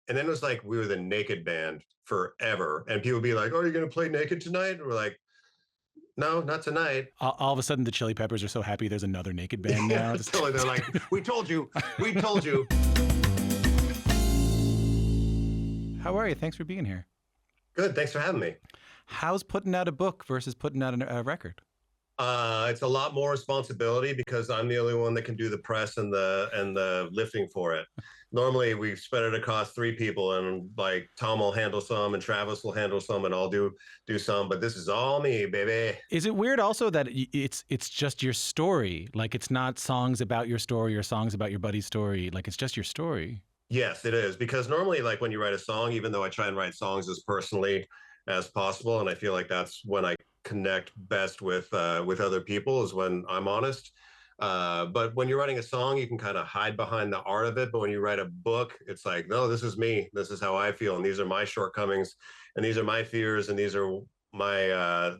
And then it was like we were the naked band forever. And people would be like, "Oh, are you going to play naked tonight?" And we're like, "No, not tonight." All of a sudden, the Chili Peppers are so happy there's another naked band now. So they're like, "We told you. We told you." How are you? Thanks for being here. Good. Thanks for having me. How's putting out a book versus putting out a record? It's a lot more responsibility because I'm the only one that can do the press and the lifting for it. Normally we spread it across 3 people, and like Tom will handle some and Travis will handle some and I'll do some, but this is all me, baby. Is it weird also that it's just your story? Like it's not songs about your story or songs about your buddy's story. Like it's just your story. Yes, it is. Because normally, like when you write a song, even though I try and write songs as personally as possible, and I feel like that's when I connect best with other people, is when I'm honest. But when you're writing a song, you can kind of hide behind the art of it. But when you write a book, it's like, no, this is me. This is how I feel, and these are my shortcomings, and these are my fears, and these are my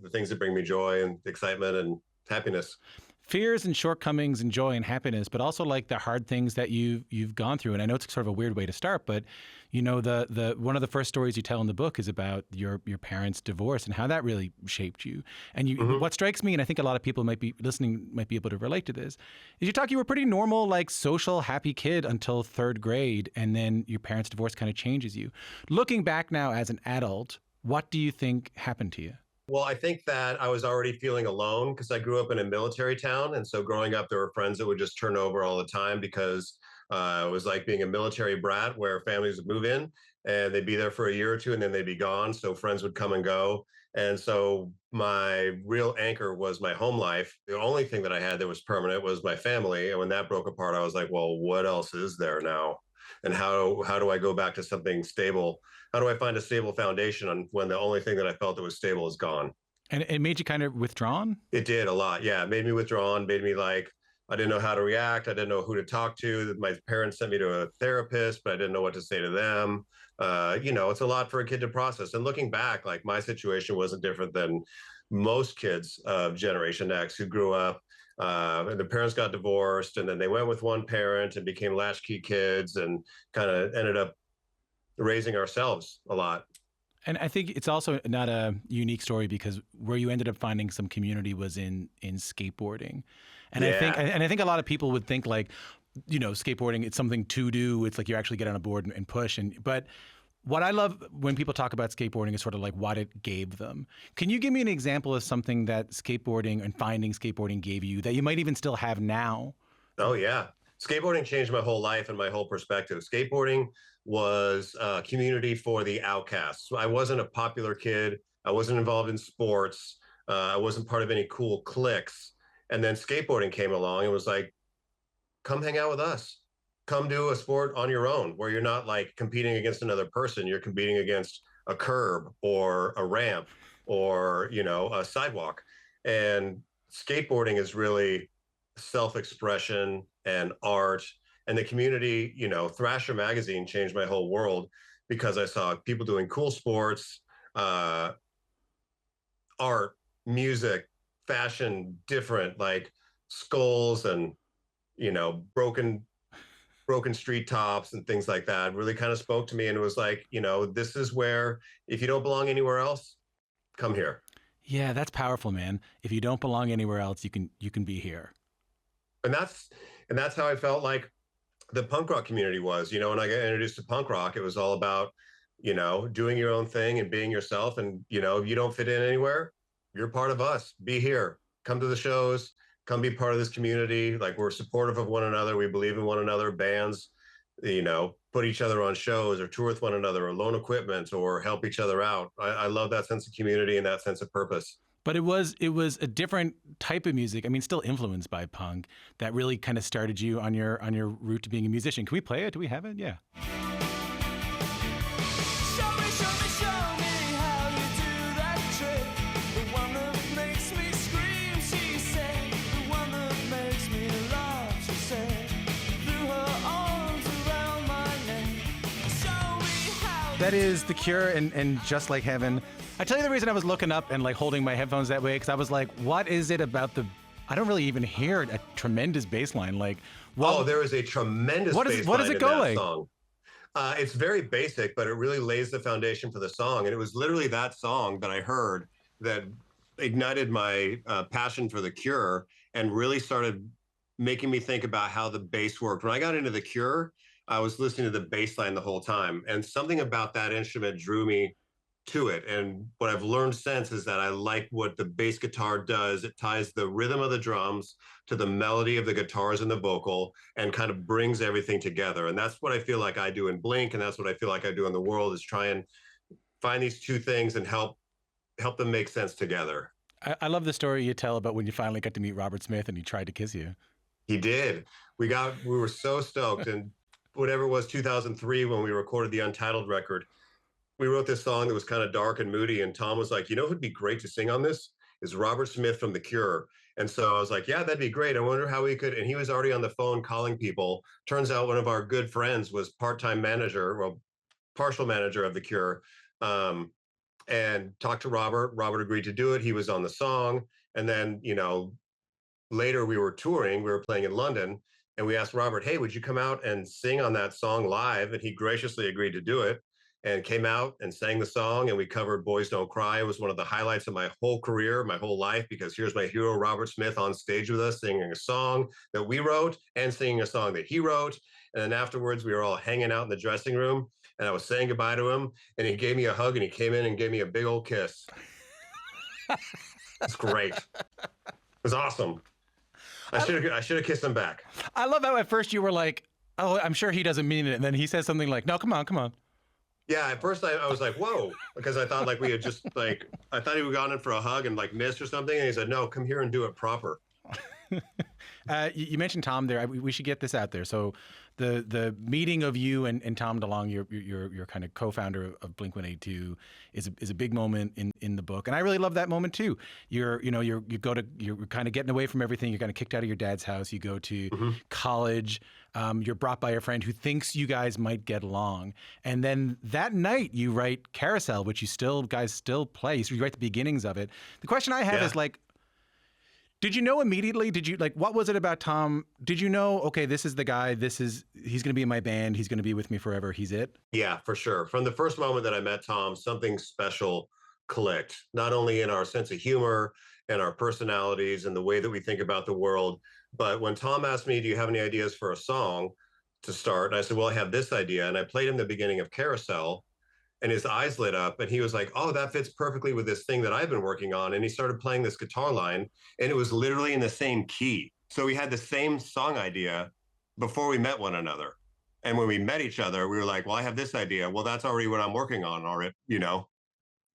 the things that bring me joy and excitement and happiness. Fears and shortcomings and joy and happiness, but also like the hard things that you've gone through. And I know it's sort of a weird way to start, but you know, the one of the first stories you tell in the book is about your parents' divorce and how that really shaped you. And what strikes me, and I think a lot of people might be able to relate to this, is you were a pretty normal, like social, happy kid until 3rd grade, and then your parents' divorce kind of changes you. Looking back now as an adult, what do you think happened to you? Well, I think that I was already feeling alone because I grew up in a military town. And so growing up, there were friends that would just turn over all the time because it was like being a military brat where families would move in and they'd be there for a year or 2 and then they'd be gone. So friends would come and go. And so my real anchor was my home life. The only thing that I had that was permanent was my family. And when that broke apart, I was like, well, what else is there now? And how do I go back to something stable? How do I find a stable foundation on when the only thing that I felt that was stable is gone? And it made you kind of withdrawn? It did a lot. Yeah. It made me withdrawn, made me like, I didn't know how to react. I didn't know who to talk to. My parents sent me to a therapist, but I didn't know what to say to them. It's a lot for a kid to process. And looking back, like my situation wasn't different than most kids of Generation X who grew up. And the parents got divorced, and then they went with one parent and became latchkey kids and kind of ended up raising ourselves a lot. And I think it's also not a unique story because where you ended up finding some community was in skateboarding. And Yeah. I think a lot of people would think like, you know, skateboarding, it's something to do. It's like you actually get on a board and push. But what I love when people talk about skateboarding is sort of like what it gave them. Can you give me an example of something that skateboarding and finding skateboarding gave you that you might even still have now? Oh, yeah. Skateboarding changed my whole life and my whole perspective. Skateboarding was a community for the outcasts. I wasn't a popular kid. I wasn't involved in sports. I wasn't part of any cool cliques. And then skateboarding came along and was like, come hang out with us. Come do a sport on your own where you're not like competing against another person. You're competing against a curb or a ramp or, a sidewalk. And skateboarding is really self-expression and art. And the community, Thrasher magazine changed my whole world because I saw people doing cool sports, art, music, fashion, different, like skulls and, broken street tops and things like that really kind of spoke to me. And it was like, this is where if you don't belong anywhere else, come here. Yeah, that's powerful, man. If you don't belong anywhere else, you can be here. And that's how I felt like the punk rock community was. When I got introduced to punk rock, it was all about, doing your own thing and being yourself. And, if you don't fit in anywhere, you're part of us. Be here. Come to the shows. Come be part of this community. Like, we're supportive of one another. We believe in one another. Bands, put each other on shows or tour with one another or loan equipment or help each other out. I love that sense of community and that sense of purpose. But it was a different type of music. I mean, still influenced by punk that really kind of started you on your route to being a musician. Can we play it? Do we have it? Yeah. That is The Cure and Just Like Heaven. I tell you the reason I was looking up and like holding my headphones that way, because I was like, what is it about I don't really even hear a tremendous bass line. Like, there is a tremendous bass line what does it go in that like? Song. It's very basic, but it really lays the foundation for the song. And it was literally that song that I heard that ignited my passion for The Cure and really started making me think about how the bass worked. When I got into The Cure, I was listening to the bass line the whole time, and something about that instrument drew me to it. And what I've learned since is that I like what the bass guitar does. It ties the rhythm of the drums to the melody of the guitars and the vocal and kind of brings everything together. And that's what I feel like I do in Blink. And that's what I feel like I do in the world, is try and find these two things and help them make sense together. I love the story you tell about when you finally got to meet Robert Smith and he tried to kiss you. He did. We were so stoked. And whatever it was, 2003, when we recorded the Untitled record, we wrote this song that was kind of dark and moody. And Tom was like, you know who'd be great to sing on this is Robert Smith from The Cure. And so I was like, yeah, that'd be great. I wonder how we could. And he was already on the phone calling people. Turns out one of our good friends was partial manager of The Cure. And talked to Robert. Robert agreed to do it. He was on the song. And then, later we were touring, we were playing in London, and we asked Robert, hey, would you come out and sing on that song live? And he graciously agreed to do it and came out and sang the song. And we covered Boys Don't Cry. It was one of the highlights of my whole career, my whole life, because here's my hero, Robert Smith, on stage with us, singing a song that we wrote and singing a song that he wrote. And then afterwards, we were all hanging out in the dressing room, and I was saying goodbye to him, and he gave me a hug, and he came in and gave me a big old kiss. It's great. It was awesome. I should have kissed him back. I love how at first you were like, oh, I'm sure he doesn't mean it. And then he says something like, no, come on, come on. Yeah, at first I was like, whoa, because I thought like we had just like, I thought he would gone in for a hug and like missed or something. And he said, no, come here and do it proper. You mentioned Tom there. We should get this out there. So the meeting of you and Tom DeLonge, your kind of co-founder of Blink-182, is a big moment in the book, and I really love that moment too. You're kind of getting away from everything. You're kind of kicked out of your dad's house. You go to college. You're brought by a friend who thinks you guys might get along, and then that night you write Carousel, which you guys still play. So you write the beginnings of it. The question I have is like, did you know immediately? Did you what was it about Tom? Did you know, okay, this is the guy, he's going to be in my band. He's going to be with me forever. He's it? Yeah, for sure. From the first moment that I met Tom, something special clicked, not only in our sense of humor and our personalities and the way that we think about the world, but when Tom asked me, do you have any ideas for a song to start? And I said, well, I have this idea. And I played him the beginning of Carousel, and his eyes lit up, and he was like, oh, that fits perfectly with this thing that I've been working on. And he started playing this guitar line, and it was literally in the same key. So we had the same song idea before we met one another. And when we met each other, we were like, well, I have this idea. Well, that's already what I'm working on already,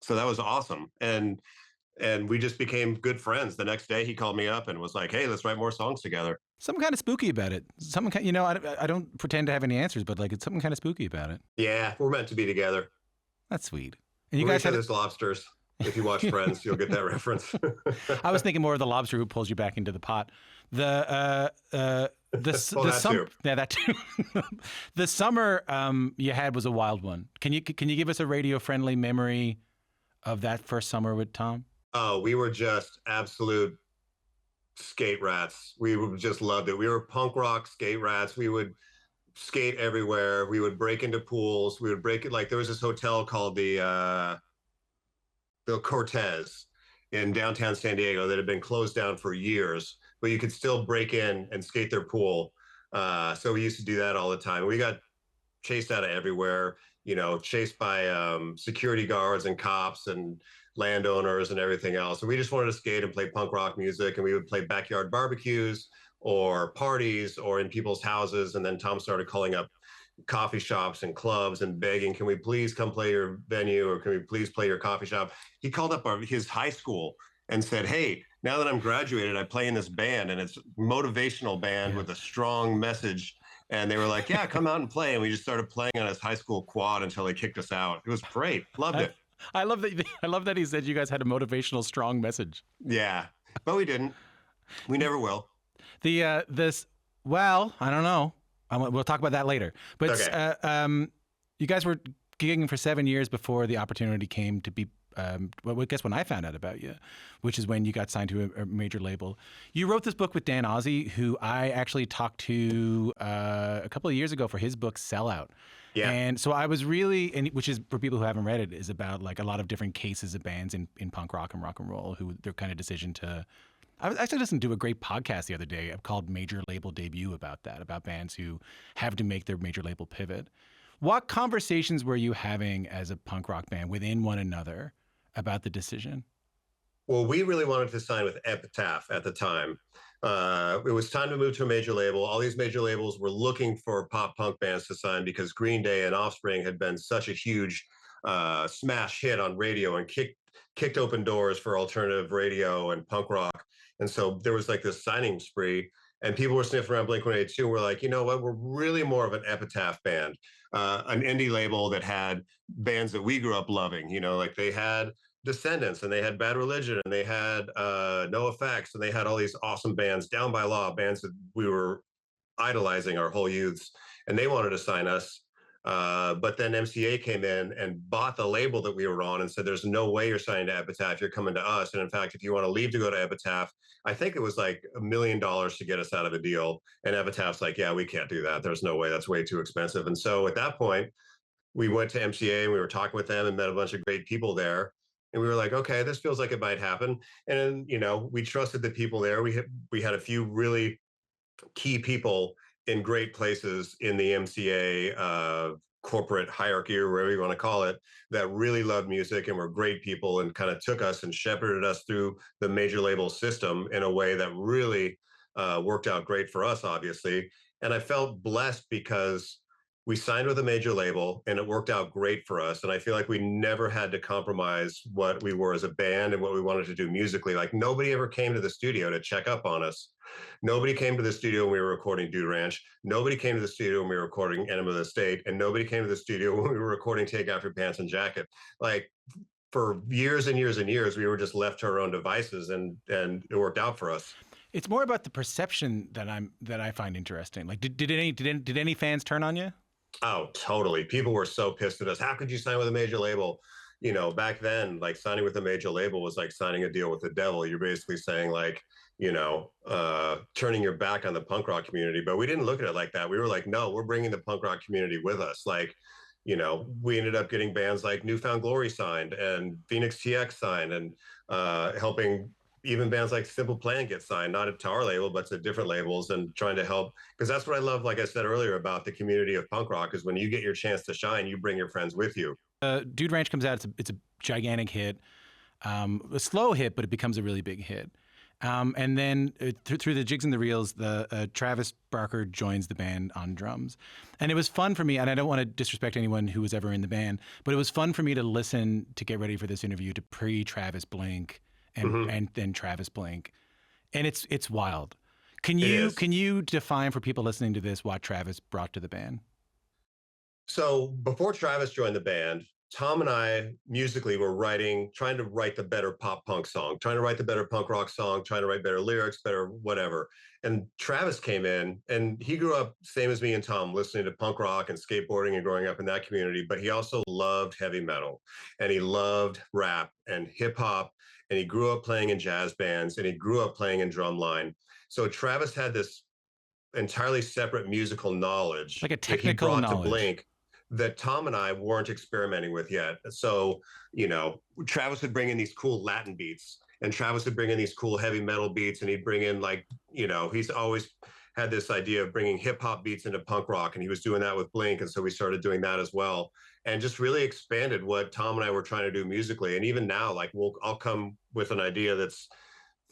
So that was awesome. And we just became good friends. The next day he called me up and was like, hey, let's write more songs together. Something kind of spooky about it. Something, I don't pretend to have any answers, but like it's something kind of spooky about it. Yeah, we're meant to be together. That's sweet. And you we're guys had there's lobsters. If you watch Friends, you'll get that reference. I was thinking more of the lobster who pulls you back into the pot. The summer, yeah, that too. The summer you had was a wild one. Can you give us a radio friendly memory of that first summer with Tom? Oh, we were just absolute skate rats. We just loved it. We were punk rock skate rats. We would skate everywhere. We would break into pools. We would break it. Like there was this hotel called the Cortez in downtown San Diego that had been closed down for years, but you could still break in and skate their pool. So we used to do that all the time. We got chased out of everywhere, chased by security guards and cops and landowners and everything else. And we just wanted to skate and play punk rock music, and we would play backyard barbecues or parties or in people's houses. And then Tom started calling up coffee shops and clubs and begging, can we please come play your venue, or can we please play your coffee shop? He called up his high school and said, hey, now that I'm graduated, I play in this band, and it's a motivational band with a strong message. And they were like, yeah, come out and play. And we just started playing on his high school quad until they kicked us out. It was great. Loved it. I love that he said you guys had a motivational, strong message. Yeah, but we didn't. We never will. I don't know. We'll talk about that later. But okay. You guys were gigging for 7 years before the opportunity came to be. I guess when I found out about you, which is when you got signed to a major label. You wrote this book with Dan Ozzi, who I actually talked to a couple of years ago for his book Sellout. Yeah. And so I was really, and which is for people who haven't read it, is about like a lot of different cases of bands in punk rock and roll who their kind of decision to. I was actually listening to a great podcast the other day called Major Label Debut about that, about bands who have to make their major label pivot. What conversations were you having as a punk rock band within one another about the decision? Well, we really wanted to sign with Epitaph at the time. It was time to move to a major label. All these major labels were looking for pop punk bands to sign because Green Day and Offspring had been such a huge smash hit on radio and kicked open doors for alternative radio and punk rock. And so there was like this signing spree, and people were sniffing around Blink-182. And we're like, you know what? We're really more of an Epitaph band, an indie label that had bands that we grew up loving. You know, like they had Descendants, and they had Bad Religion, and they had No Effects, and they had all these awesome bands, Down by Law, bands that we were idolizing our whole youths, and they wanted to sign us. But then MCA came in and bought the label that we were on and said, there's no way you're signing to Epitaph. You're coming to us. And in fact, if you want to leave to go to Epitaph, I think it was like $1 million to get us out of a deal. And Epitaph's like, yeah, we can't do that. There's no way. That's way too expensive. And so at that point, we went to MCA and we were talking with them and met a bunch of great people there. And we were like, okay, this feels like it might happen. And, you know, we trusted the people there. We had a few really key people in great places in the MCA corporate hierarchy, or whatever you want to call it, that really loved music and were great people and kind of took us and shepherded us through the major label system in a way that really worked out great for us, obviously. And I felt blessed because we signed with a major label and it worked out great for us. And I feel like we never had to compromise what we were as a band and what we wanted to do musically. Like nobody ever came to the studio to check up on us. Nobody came to the studio when we were recording Dude Ranch. Nobody came to the studio when we were recording Enema of the State. And nobody came to the studio when we were recording Take Off Your Pants and Jacket. Like for years and years and years, we were just left to our own devices, and it worked out for us. It's more about the perception that I find interesting. Like, did any fans turn on you? Oh, totally. People were so pissed at us. How could you sign with a major label? You know, back then, like signing with a major label was like signing a deal with the devil. You're basically saying like, you know, turning your back on the punk rock community. But we didn't look at it like that. We were like, no, we're bringing the punk rock community with us. Like, you know, we ended up getting bands like Newfound Glory signed and Phoenix TX signed, and helping even bands like Simple Plan get signed, not to our label, but to different labels, and trying to help. Because that's what I love, like I said earlier, about the community of punk rock, is when you get your chance to shine, you bring your friends with you. Dude Ranch comes out, it's a gigantic hit, a slow hit, but it becomes a really big hit. And then through the jigs and the reels, Travis Barker joins the band on drums. And it was fun for me, and I don't want to disrespect anyone who was ever in the band, but it was fun for me to listen, to get ready for this interview, to pre-Travis Blink and then Travis Blink. And it's wild. Can you define for people listening to this what Travis brought to the band? So before Travis joined the band, Tom and I musically were trying to write the better pop punk song, trying to write the better punk rock song, trying to write better lyrics, better whatever. And Travis came in, and he grew up same as me and Tom, listening to punk rock and skateboarding and growing up in that community. But he also loved heavy metal, and he loved rap and hip hop. And he grew up playing in jazz bands, and he grew up playing in drumline. So Travis had this entirely separate musical knowledge, like a technical that he brought knowledge to Blink, that Tom and I weren't experimenting with yet. So, you know, Travis would bring in these cool Latin beats, and Travis would bring in these cool heavy metal beats, and he'd bring in, like, you know, he's always had this idea of bringing hip hop beats into punk rock, and he was doing that with Blink. And so we started doing that as well, and just really expanded what Tom and I were trying to do musically. And even now, like, I'll come with an idea that's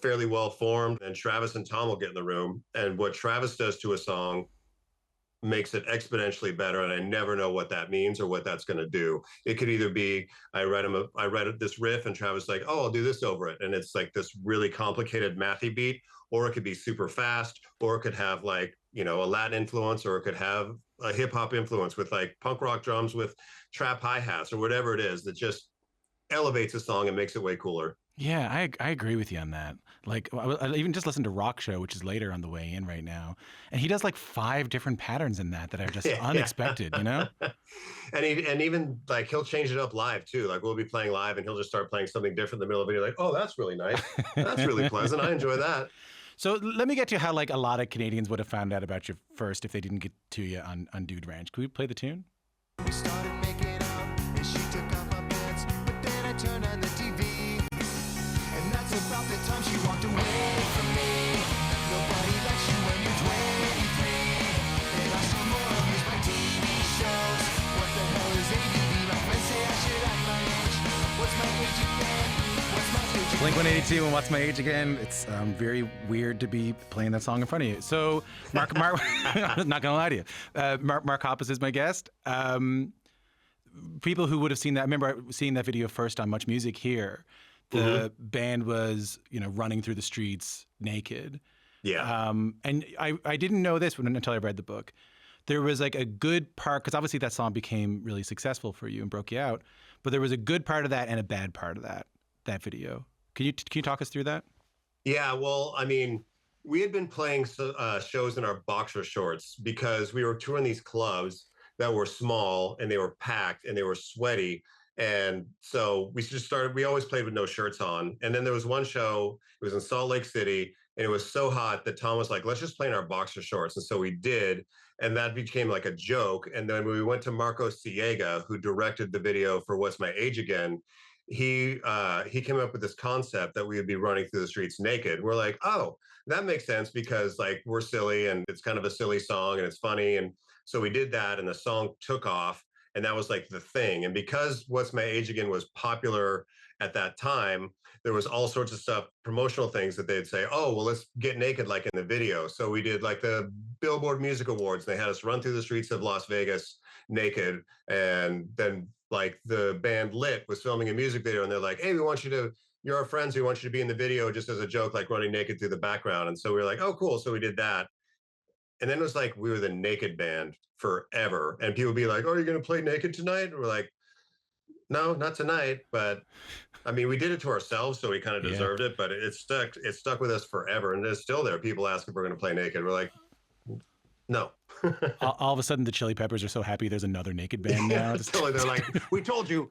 fairly well formed, and Travis and Tom will get in the room, and what Travis does to a song makes it exponentially better. And I never know what that means or what that's going to do. It could either be, I read this riff, and Travis like, oh, I'll do this over it, and it's like this really complicated mathy beat, or it could be super fast, or it could have, like, you know, a Latin influence, or it could have a hip hop influence with like punk rock drums with trap hi-hats, or whatever it is that just elevates a song and makes it way cooler. Yeah, I agree with you on that. Like, I even just listened to Rock Show, which is later on the way in right now, and he does like 5 different patterns in that are just unexpected, you know? And even like he'll change it up live too. Like we'll be playing live, and he'll just start playing something different in the middle of it. You're like, oh, that's really nice. That's really pleasant. I enjoy that. So let me get to how, like, a lot of Canadians would have found out about you first if they didn't get to you on Dude Ranch. Can we play the tune? We started making out, and she took off my pants, but then I turned on the TV, and that's about the time she walked away from me. Nobody likes you when you're 23, and I still more amused by TV shows. What the hell is ADD? My friends say I should act my age. What's my age again? What's my age again? Blink-182 and What's My Age Again? It's very weird to be playing that song in front of you. So, Mark, I'm not going to lie to you. Mark Hoppus is my guest. People who would have seen that, I remember seeing that video first on Much Music here. The band was, running through the streets naked. Yeah. And I didn't know this until I read the book. There was like a good part, because obviously that song became really successful for you and broke you out. But there was a good part of that and a bad part of that video. Can you talk us through that? Yeah, well, I mean, we had been playing shows in our boxer shorts because we were touring these clubs that were small and they were packed and they were sweaty. And so we always played with no shirts on. And then there was one show, it was in Salt Lake City, and it was so hot that Tom was like, let's just play in our boxer shorts. And so we did. And that became like a joke. And then when we went to Marco Siega, who directed the video for What's My Age Again, he came up with this concept that we would be running through the streets naked. We're like, oh, that makes sense because like we're silly and it's kind of a silly song and it's funny. And so we did that and the song took off and that was like the thing. And because What's My Age Again was popular at that time, there was all sorts of stuff, promotional things that they'd say, oh, well, let's get naked like in the video. So we did like the Billboard Music Awards. They had us run through the streets of Las Vegas naked. And then like the band Lit was filming a music video and they're like, hey, you're our friends, we want you to be in the video just as a joke, like running naked through the background. And so we were like, oh, cool. So we did that. And then it was like, we were the naked band forever. And people would be like, oh, are you going to play naked tonight? And we're like, no, not tonight. But I mean, we did it to ourselves, so we kind of deserved it, but it stuck with us forever. And it's still there. People ask if we're going to play naked. We're like, no. all of a sudden, the Chili Peppers are so happy there's another naked band now. They're like, we told you.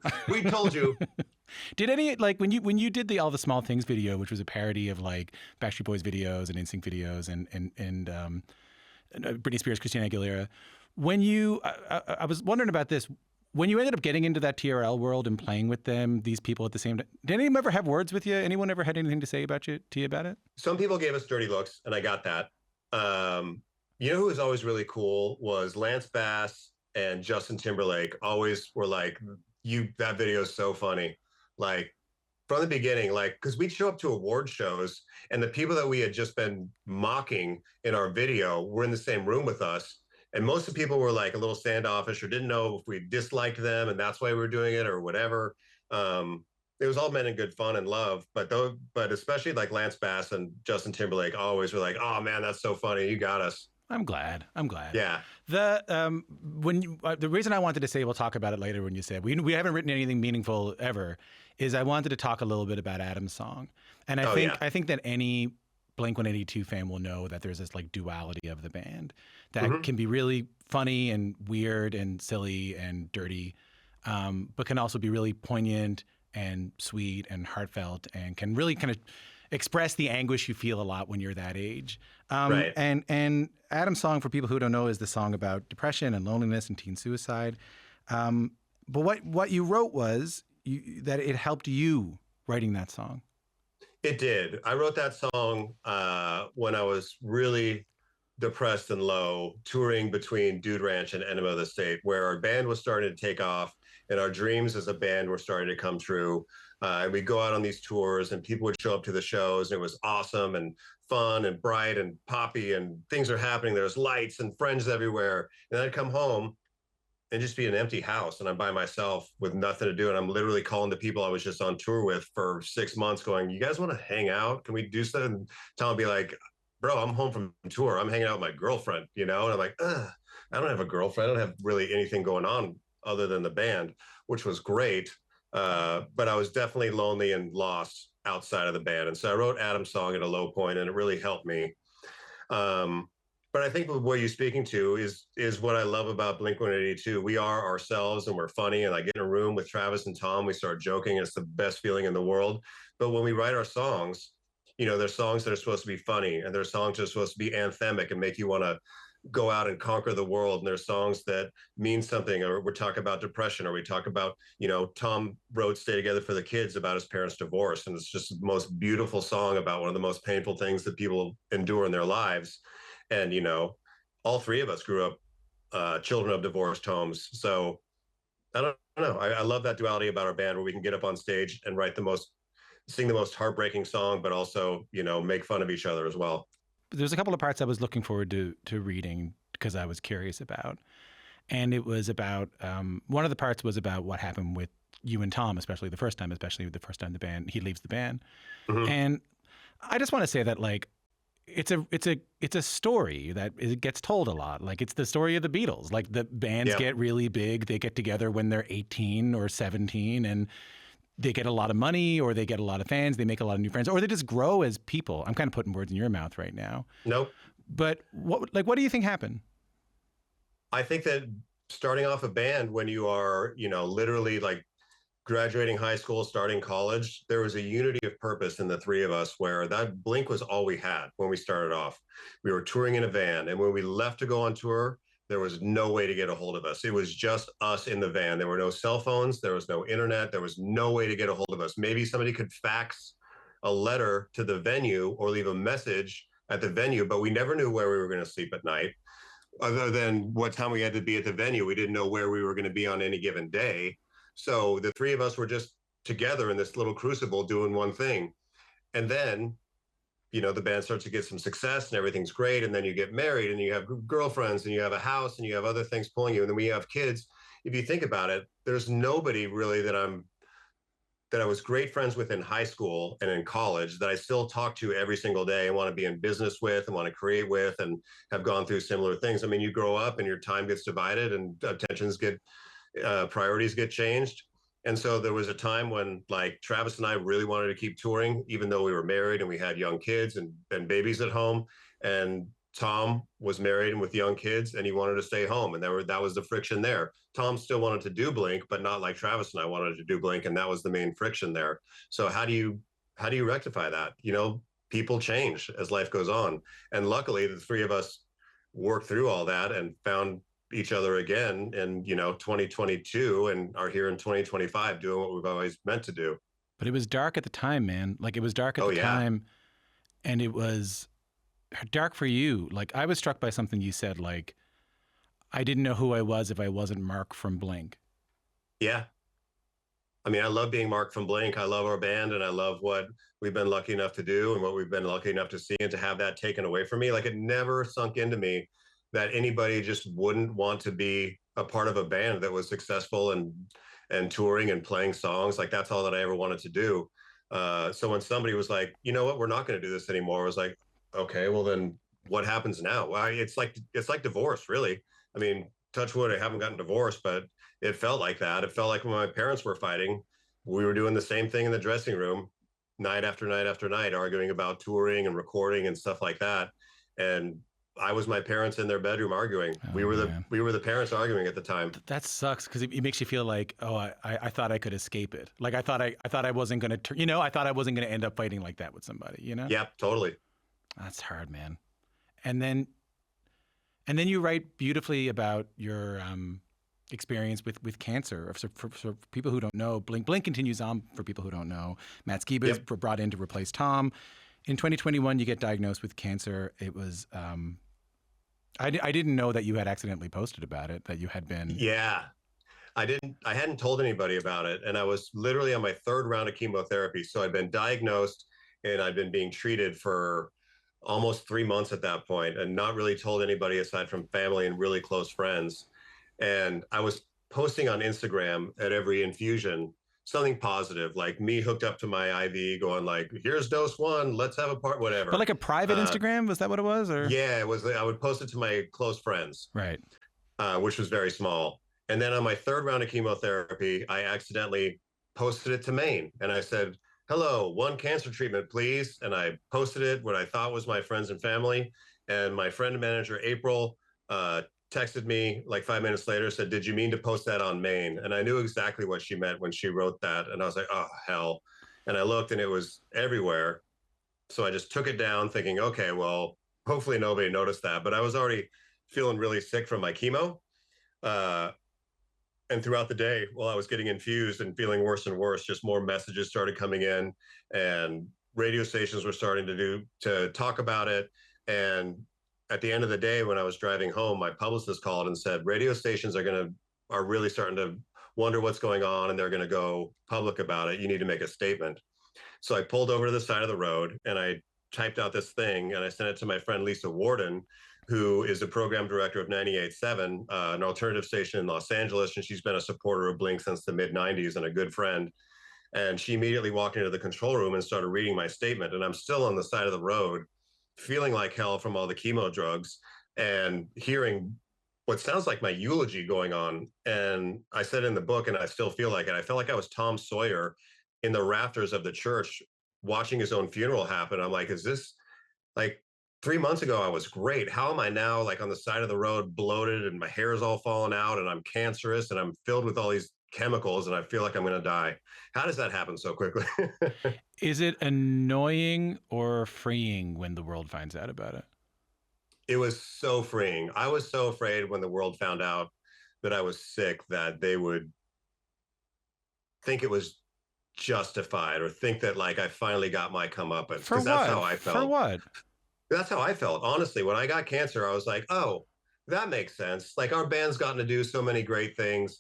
Did any, like, when you did the All the Small Things video, which was a parody of like Backstreet Boys videos and NSYNC videos and Britney Spears, Christina Aguilera, I was wondering about this. When you ended up getting into that TRL world and playing with them, these people at the same time, did anyone ever have words with you? Anyone ever had anything to say to you about it? Some people gave us dirty looks, and I got that. You know who was always really cool was Lance Bass and Justin Timberlake. Always were like, that video is so funny. Like from the beginning, like, because we'd show up to award shows and the people that we had just been mocking in our video were in the same room with us. And most of the people were like a little standoffish or didn't know if we disliked them and that's why we were doing it or whatever. It was all meant in good fun and love, but especially like Lance Bass and Justin Timberlake always were like, oh man, that's so funny. You got us. I'm glad. Yeah. The reason I wanted to say, we'll talk about it later when you said we haven't written anything meaningful ever, is I wanted to talk a little bit about Adam's song. And I think that any Blink-182 fan will know that there's this like duality of the band that can be really funny and weird and silly and dirty, but can also be really poignant and sweet and heartfelt and can really kind of express the anguish you feel a lot when you're that age. Right. And Adam's song, for people who don't know, is the song about depression and loneliness and teen suicide. But what you wrote was that it helped you writing that song. It did. I wrote that song when I was really depressed and low, touring between Dude Ranch and Enema of the State, where our band was starting to take off and our dreams as a band were starting to come true. And we'd go out on these tours and people would show up to the shows and it was awesome and fun and bright and poppy and things are happening. There's lights and friends everywhere. And I'd come home and just be an empty house and I'm by myself with nothing to do. And I'm literally calling the people I was just on tour with for 6 months going, you guys want to hang out? Can we do something? And Tom would be like, bro, I'm home from tour. I'm hanging out with my girlfriend, And I'm like, I don't have a girlfriend. I don't have really anything going on other than the band, which was great. But I was definitely lonely and lost outside of the band. And so I wrote Adam's song at a low point and it really helped me. But I think what you're speaking to is what I love about Blink-182. We are ourselves and we're funny. And I get in a room with Travis and Tom, we start joking. It's the best feeling in the world. But when we write our songs, there's songs that are supposed to be funny and there's songs that are supposed to be anthemic and make you want to go out and conquer the world, and there's songs that mean something, or we talk about depression, or we talk about, Tom wrote Stay Together for the Kids about his parents' divorce, and it's just the most beautiful song about one of the most painful things that people endure in their lives. And all three of us grew up children of divorced homes, so I don't know. I love that duality about our band, where we can get up on stage and sing the most heartbreaking song, but also, make fun of each other as well. There's a couple of parts I was looking forward to reading because I was curious about. And it was about, one of the parts was about what happened with you and Tom, especially the first time he leaves the band. Mm-hmm. And I just want to say that, like, it's a story that it gets told a lot. Like, it's the story of the Beatles. Like, the bands get really big. They get together when they're 18 or 17, and they get a lot of money, or they get a lot of fans. They make a lot of new friends, or they just grow as people. I'm kind of putting words in your mouth right now. Nope. But what do you think happened? I think that starting off a band when you are, literally like graduating high school, starting college, there was a unity of purpose in the three of us, where that Blink was all we had when we started off. We were touring in a van, and when we left to go on tour, there was no way to get a hold of us. It was just us in the van. There were no cell phones. There was no internet. There was no way to get a hold of us. Maybe somebody could fax a letter to the venue or leave a message at the venue, but we never knew where we were going to sleep at night. Other than what time we had to be at the venue, we didn't know where we were going to be on any given day. So the three of us were just together in this little crucible doing one thing. And then, the band starts to get some success and everything's great. And then you get married and you have girlfriends and you have a house and you have other things pulling you. And then we have kids. If you think about it, there's nobody really that I was great friends with in high school and in college that I still talk to every single day and want to be in business with and want to create with and have gone through similar things. I mean, you grow up and your time gets divided and priorities get changed. And so there was a time when, like, Travis and I really wanted to keep touring, even though we were married and we had young kids and babies at home. And Tom was married and with young kids, and he wanted to stay home. And that was the friction there. Tom still wanted to do Blink, but not like Travis and I wanted to do Blink. And that was the main friction there. So how do you rectify that? People change as life goes on. And luckily, the three of us worked through all that and found each other again in 2022, and are here in 2025 doing what we've always meant to do. But it was dark at the time, man. Like, it was dark at the time, and it was dark for you. Like, I was struck by something you said, like, I didn't know who I was if I wasn't Mark from Blink. Yeah. I mean, I love being Mark from Blink. I love our band, and I love what we've been lucky enough to do and what we've been lucky enough to see, and to have that taken away from me. Like, it never sunk into me that anybody just wouldn't want to be a part of a band that was successful and touring and playing songs. Like, that's all that I ever wanted to do. So when somebody was like, you know what, we're not going to do this anymore, I was like, okay, well then what happens now? Well, it's like divorce, really. I mean, touch wood, I haven't gotten divorced, but it felt like that. It felt like when my parents were fighting, we were doing the same thing in the dressing room, night after night after night, arguing about touring and recording and stuff like that. And I was my parents in their bedroom arguing. Oh, we were the parents arguing at the time. That sucks, because it makes you feel like, oh, I thought I could escape it. Like, I thought I wasn't going to, I thought I wasn't going to end up fighting like that with somebody, Yeah, totally. That's hard, man. And then you write beautifully about your experience with cancer. For people who don't know, Blink continues on. For people who don't know, Matt Skiba is brought in to replace Tom. In 2021, you get diagnosed with cancer. It was, I didn't know that you had accidentally posted about it, that you had been. Yeah, I hadn't told anybody about it. And I was literally on my third round of chemotherapy. So I'd been diagnosed and I'd been being treated for almost 3 months at that point, and not really told anybody aside from family and really close friends. And I was posting on Instagram at every infusion something positive, like me hooked up to my IV going like, here's dose 1, let's have a part, whatever. But like a private Instagram, was that what it was? Or? Yeah, it was. I would post it to my close friends. Right. Which was very small. And then on my third round of chemotherapy, I accidentally posted it to Maine. And I said, hello, 1 cancer treatment, please. And I posted it, what I thought was my friends and family. And my friend and manager, April, texted me like 5 minutes later, said, did you mean to post that on Maine? And I knew exactly what she meant when she wrote that. And I was like, oh, hell. And I looked and it was everywhere. So I just took it down thinking, okay, well, hopefully nobody noticed that. But I was already feeling really sick from my chemo. Uh, and throughout the day, while I was getting infused and feeling worse and worse, just more messages started coming in, and radio stations were starting to talk about it. And at the end of the day, when I was driving home, my publicist called and said, radio stations are really starting to wonder what's going on, and they're going to go public about it. You need to make a statement. So I pulled over to the side of the road and I typed out this thing and I sent it to my friend Lisa Warden, who is the program director of 98.7, an alternative station in Los Angeles. And she's been a supporter of Blink since the mid 90s and a good friend. And she immediately walked into the control room and started reading my statement. And I'm still on the side of the road, feeling like hell from all the chemo drugs and hearing what sounds like my eulogy going on. And I said in the book, and I still feel like it, I felt like I was Tom Sawyer in the rafters of the church watching his own funeral happen. I'm like, is this like 3 months ago I was great. How am I now like on the side of the road bloated and my hair is all falling out and I'm cancerous and I'm filled with all these chemicals and I feel like I'm going to die? How does that happen so quickly? Is it annoying or freeing when the world finds out about it? It was so freeing. I was so afraid when the world found out that I was sick that they would think it was justified or think that like I finally got my comeuppance. For Because that's what? how I felt. For what? That's how I felt. Honestly, when I got cancer, I was like, oh, that makes sense. Like our band's gotten to do so many great things.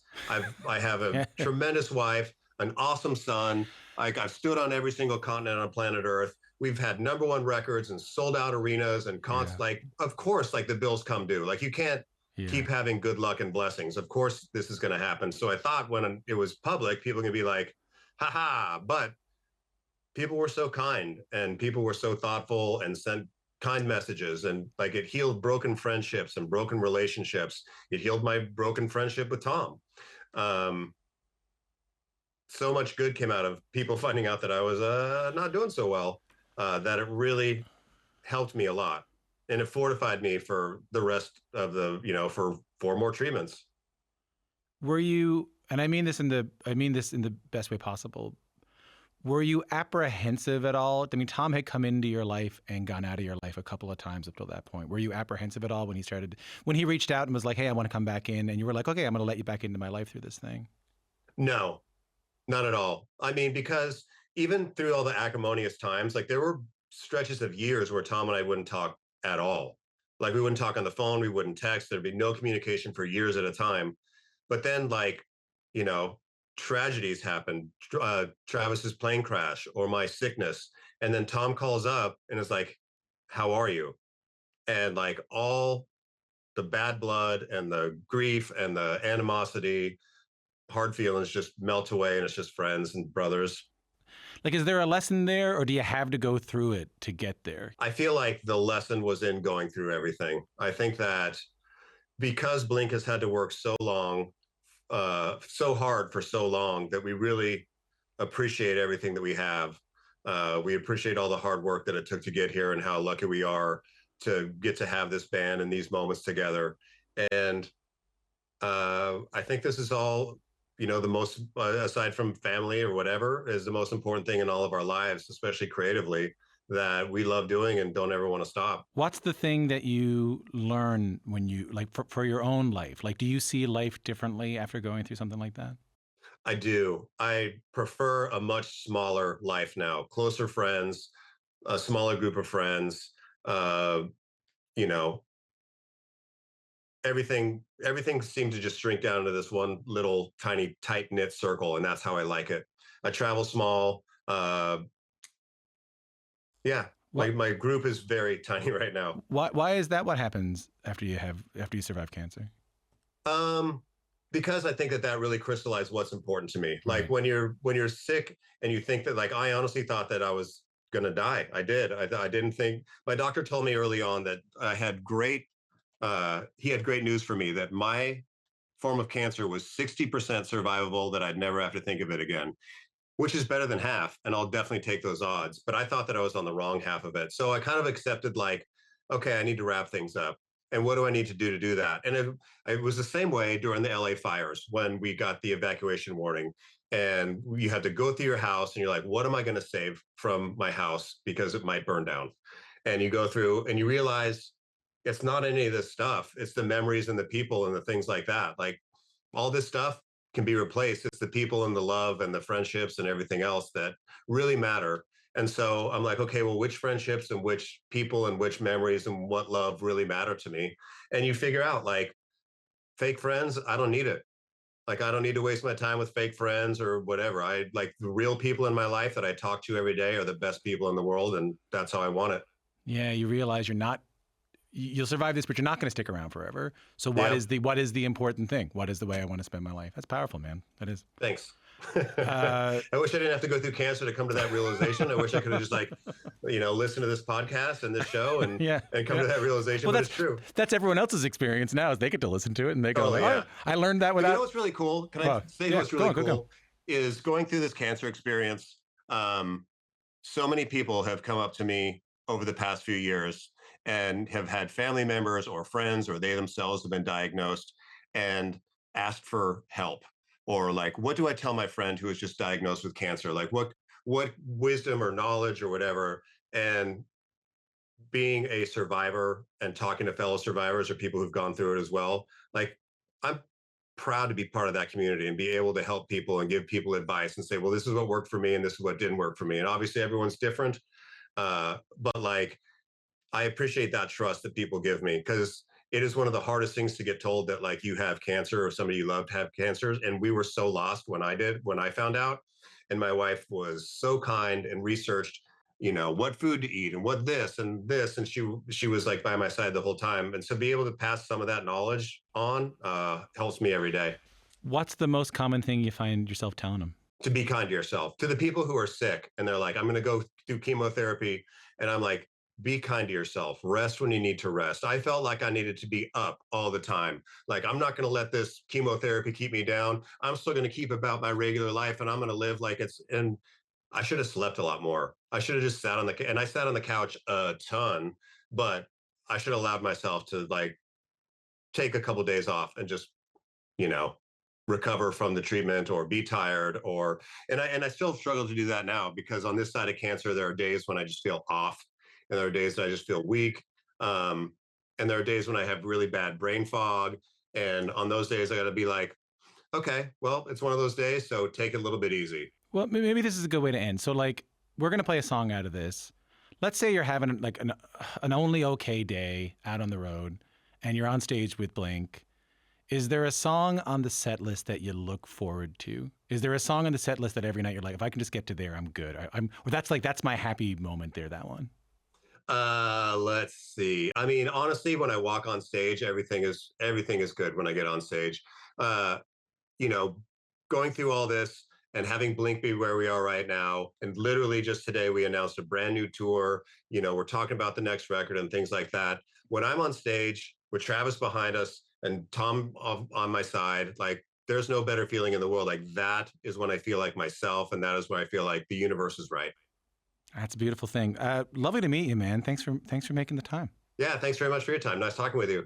I have a tremendous wife, an awesome son. I've stood on every single continent on planet Earth. We've had #1 records and sold out arenas and like, of course, like the bills come due. Like you can't keep having good luck and blessings. Of course, this is going to happen. So I thought when it was public, people can be like, haha, but people were so kind and people were so thoughtful and sent kind messages, and like it healed broken friendships and broken relationships. It healed my broken friendship with Tom. So much good came out of people finding out that I was not doing so well, that it really helped me a lot. And it fortified me for the rest of the, for 4 more treatments. Were you, and I mean this in the best way possible, were you apprehensive at all? I mean, Tom had come into your life and gone out of your life a couple of times up till that point. Were you apprehensive at all when he reached out and was like, hey, I want to come back in, and you were like, okay, I'm going to let you back into my life through this thing? No, not at all. I mean, because even through all the acrimonious times, like there were stretches of years where Tom and I wouldn't talk at all. Like we wouldn't talk on the phone, we wouldn't text, there'd be no communication for years at a time. But then tragedies happened, Travis's plane crash or my sickness. And then Tom calls up and is like, how are you? And like all the bad blood and the grief and the animosity, hard feelings just melt away, and it's just friends and brothers. Like, is there a lesson there, or do you have to go through it to get there? I feel like the lesson was in going through everything. I think that because Blink has had to work so hard for so long, that we really appreciate everything that we have. We appreciate all the hard work that it took to get here and how lucky we are to get to have this band and these moments together. And I think this is all, the most, aside from family or whatever, is the most important thing in all of our lives, especially creatively, that we love doing and don't ever want to stop. What's the thing that you learn when you, like, for your own life? Like, do you see life differently after going through something like that? I do. I prefer a much smaller life now, closer friends, a smaller group of friends, everything seemed to just shrink down to this one little tiny tight knit circle. And that's how I like it. I travel small. My group is very tiny right now. Why is that? What happens after you survive cancer? Because I think that really crystallized what's important to me. Like when you're sick and you think that, like, I honestly thought that I was gonna die. I did. I didn't think. My doctor told me early on that I had he had great news for me, that my form of cancer was 60% survivable, that I'd never have to think of it again, which is better than half. And I'll definitely take those odds. But I thought that I was on the wrong half of it. So I kind of accepted, like, okay, I need to wrap things up. And what do I need to do that? And it was the same way during the LA fires when we got the evacuation warning. And you had to go through your house and you're like, what am I going to save from my house because it might burn down? And you go through and you realize it's not any of this stuff. It's the memories and the people and the things like that. Like all this stuff can be replaced. It's the people and the love and the friendships and everything else that really matter. And so I'm like, okay, well, which friendships and which people and which memories and what love really matter to me? And you figure out like fake friends, I don't need it. Like I don't need to waste my time with fake friends or whatever. I like the real people in my life that I talk to every day are the best people in the world, and that's how I want it. Yeah, you realize you'll survive this, but you're not going to stick around forever. So what Yeah. is the important thing? What is the way I want to spend my life? That's powerful, man. That is. Thanks. I wish I didn't have to go through cancer to come to that realization. I wish I could have just like, listen to this podcast and this show and Yeah, and come to that realization. Well, but that's it's true. That's everyone else's experience now. Is they get to listen to it and they go, Oh, yeah. I learned that But without. what's really cool? Can I Oh, say yeah, what's really go on, cool go. is going through this cancer experience. So many people have come up to me over the past few years and have had family members or friends or they themselves have been diagnosed and asked for help, or like, what do I tell my friend who is just diagnosed with cancer? Like what wisdom or knowledge or whatever. And being a survivor and talking to fellow survivors or people who've gone through it as well, like I'm proud to be part of that community and be able to help people and give people advice and say, well, this is what worked for me and this is what didn't work for me. And obviously everyone's different. But like, I appreciate that trust that people give me, because it is one of the hardest things to get told that like you have cancer or somebody you love have cancers. And we were so lost when I found out. And my wife was so kind and researched, what food to eat and what this and this. And she was like by my side the whole time. And so be able to pass some of that knowledge on helps me every day. What's the most common thing you find yourself telling them? To be kind to yourself. To the people who are sick and they're like, I'm going to go do chemotherapy. And I'm like, be kind to yourself. Rest when you need to rest. I felt like I needed to be up all the time. Like, I'm not going to let this chemotherapy keep me down. I'm still going to keep about my regular life and I'm going to live like and I should have slept a lot more. I should have just and I sat on the couch a ton, but I should have allowed myself to like take a couple of days off and just, you know, recover from the treatment or be tired and I still struggle to do that now, because on this side of cancer, there are days when I just feel off and there are days that I just feel weak. And there are days when I have really bad brain fog. And on those days, I got to be like, okay, well, it's one of those days. So take it a little bit easy. Well, maybe this is a good way to end. So like, we're going to play a song out of this. Let's say you're having like an only okay day out on the road and you're on stage with Blink. Is there a song on the set list that you look forward to? Is there a song on the set list that every night you're like, if I can just get to there, I'm good. That's my happy moment there, that one. Let's see. I mean, honestly, when I walk on stage, everything is good when I get on stage. Uh, you know, going through all this and having Blink be where we are right now, and literally just today we announced a brand new tour. We're talking about the next record and things like that. When I'm on stage with Travis behind us and Tom on my side, like there's no better feeling in the world. Like that is when I feel like myself, and that is when I feel like the universe is right. That's a beautiful thing. Lovely to meet you, man. Thanks for making the time. Yeah, thanks very much for your time. Nice talking with you.